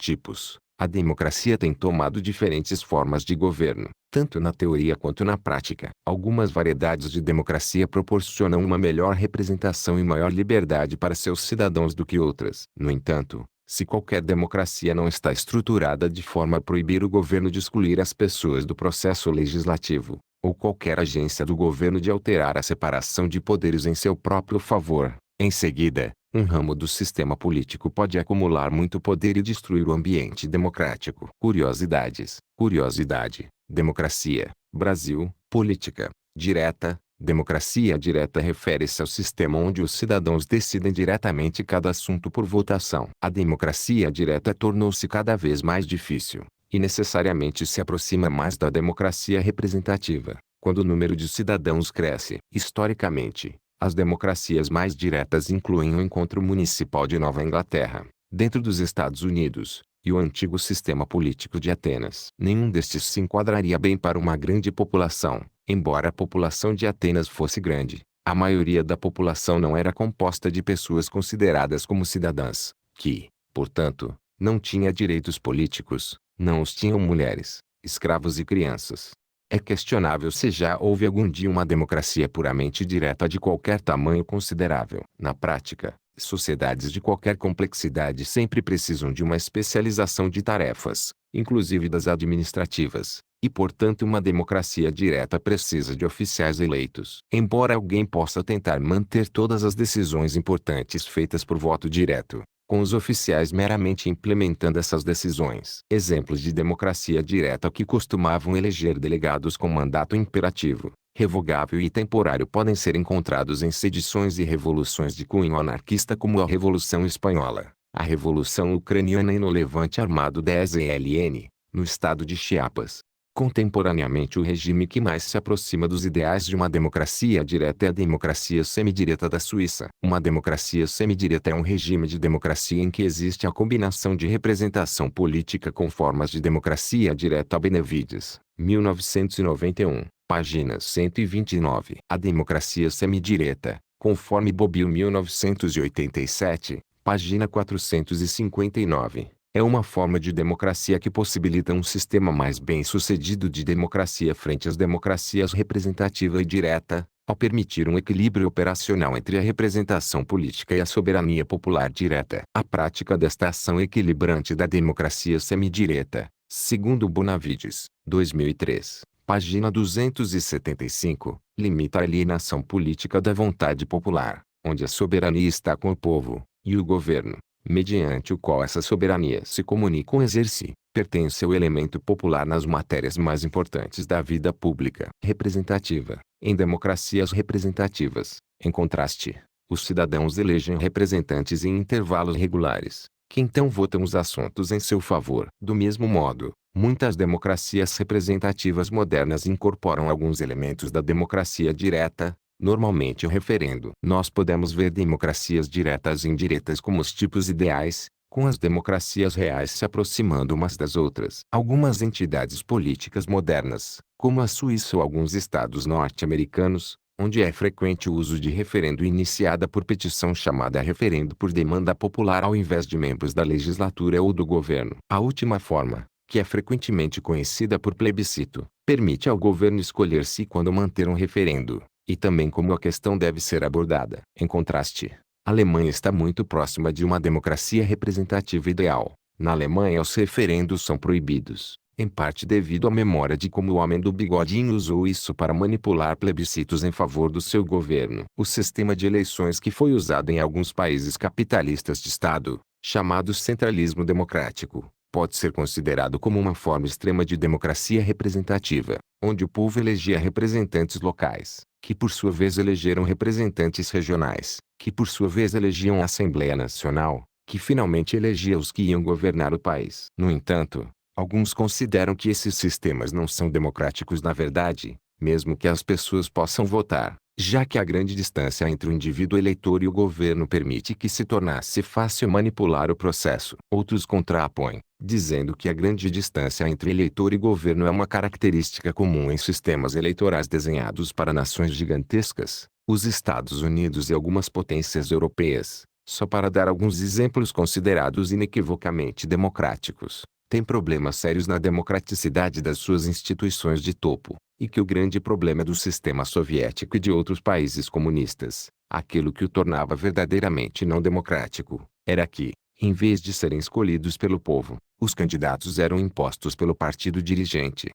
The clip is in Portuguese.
tipos. A democracia tem tomado diferentes formas de governo, tanto na teoria quanto na prática. Algumas variedades de democracia proporcionam uma melhor representação e maior liberdade para seus cidadãos do que outras. No entanto, se qualquer democracia não está estruturada de forma a proibir o governo de excluir as pessoas do processo legislativo, ou qualquer agência do governo de alterar a separação de poderes em seu próprio favor, em seguida, um ramo do sistema político pode acumular muito poder e destruir o ambiente democrático. Curiosidades. Curiosidade. Democracia. Brasil. Política. Direta. Democracia direta refere-se ao sistema onde os cidadãos decidem diretamente cada assunto por votação. A democracia direta tornou-se cada vez mais difícil, e necessariamente se aproxima mais da democracia representativa, quando o número de cidadãos cresce. Historicamente, as democracias mais diretas incluem o Encontro Municipal de Nova Inglaterra, dentro dos Estados Unidos, e o antigo sistema político de Atenas. Nenhum destes se enquadraria bem para uma grande população, embora a população de Atenas fosse grande. A maioria da população não era composta de pessoas consideradas como cidadãs, que, portanto, não tinha direitos políticos, não os tinham mulheres, escravos e crianças. É questionável se já houve algum dia uma democracia puramente direta de qualquer tamanho considerável. Na prática, sociedades de qualquer complexidade sempre precisam de uma especialização de tarefas, inclusive das administrativas, e portanto uma democracia direta precisa de oficiais eleitos. Embora alguém possa tentar manter todas as decisões importantes feitas por voto direto, com os oficiais meramente implementando essas decisões. Exemplos de democracia direta que costumavam eleger delegados com mandato imperativo, revogável e temporário podem ser encontrados em sedições e revoluções de cunho anarquista como a Revolução Espanhola, a Revolução Ucraniana e no Levante Armado da EZLN, no estado de Chiapas. Contemporaneamente o regime que mais se aproxima dos ideais de uma democracia direta é a democracia semidireta da Suíça. Uma democracia semidireta é um regime de democracia em que existe a combinação de representação política com formas de democracia direta. Benevides, 1991, página 129. A democracia semidireta, conforme Bobbio 1987, página 459. É uma forma de democracia que possibilita um sistema mais bem-sucedido de democracia frente às democracias representativa e direta, ao permitir um equilíbrio operacional entre a representação política e a soberania popular direta. A prática desta ação equilibrante da democracia semidireta, segundo Bonavides, 2003, página 275, limita a alienação política da vontade popular, onde a soberania está com o povo, e o governo, mediante o qual essa soberania se comunica ou exerce, pertence ao elemento popular nas matérias mais importantes da vida pública. Representativa. Em democracias representativas, em contraste, os cidadãos elegem representantes em intervalos regulares, que então votam os assuntos em seu favor. Do mesmo modo, muitas democracias representativas modernas incorporam alguns elementos da democracia direta, normalmente o referendo. Nós podemos ver democracias diretas e indiretas como os tipos ideais, com as democracias reais se aproximando umas das outras. Algumas entidades políticas modernas, como a Suíça ou alguns estados norte-americanos, onde é frequente o uso de referendo iniciada por petição chamada referendo por demanda popular ao invés de membros da legislatura ou do governo. A última forma, que é frequentemente conhecida por plebiscito, permite ao governo escolher se e quando manter um referendo, e também como a questão deve ser abordada. Em contraste, a Alemanha está muito próxima de uma democracia representativa ideal. Na Alemanha os referendos são proibidos, em parte devido à memória de como o homem do bigodinho usou isso para manipular plebiscitos em favor do seu governo. O sistema de eleições que foi usado em alguns países capitalistas de Estado, chamado centralismo democrático, pode ser considerado como uma forma extrema de democracia representativa, onde o povo elegia representantes locais, que por sua vez elegeram representantes regionais, que por sua vez elegiam a Assembleia Nacional, que finalmente elegia os que iam governar o país. No entanto, alguns consideram que esses sistemas não são democráticos na verdade, mesmo que as pessoas possam votar, já que a grande distância entre o indivíduo eleitor e o governo permite que se tornasse fácil manipular o processo. Outros contrapõem, dizendo que a grande distância entre eleitor e governo é uma característica comum em sistemas eleitorais desenhados para nações gigantescas, os Estados Unidos e algumas potências europeias, Só para dar alguns exemplos considerados inequivocamente democráticos, tem problemas sérios na democraticidade das suas instituições de topo, e que o grande problema do sistema soviético e de outros países comunistas, aquilo que o tornava verdadeiramente não democrático, era que, em vez de serem escolhidos pelo povo, os candidatos eram impostos pelo partido dirigente.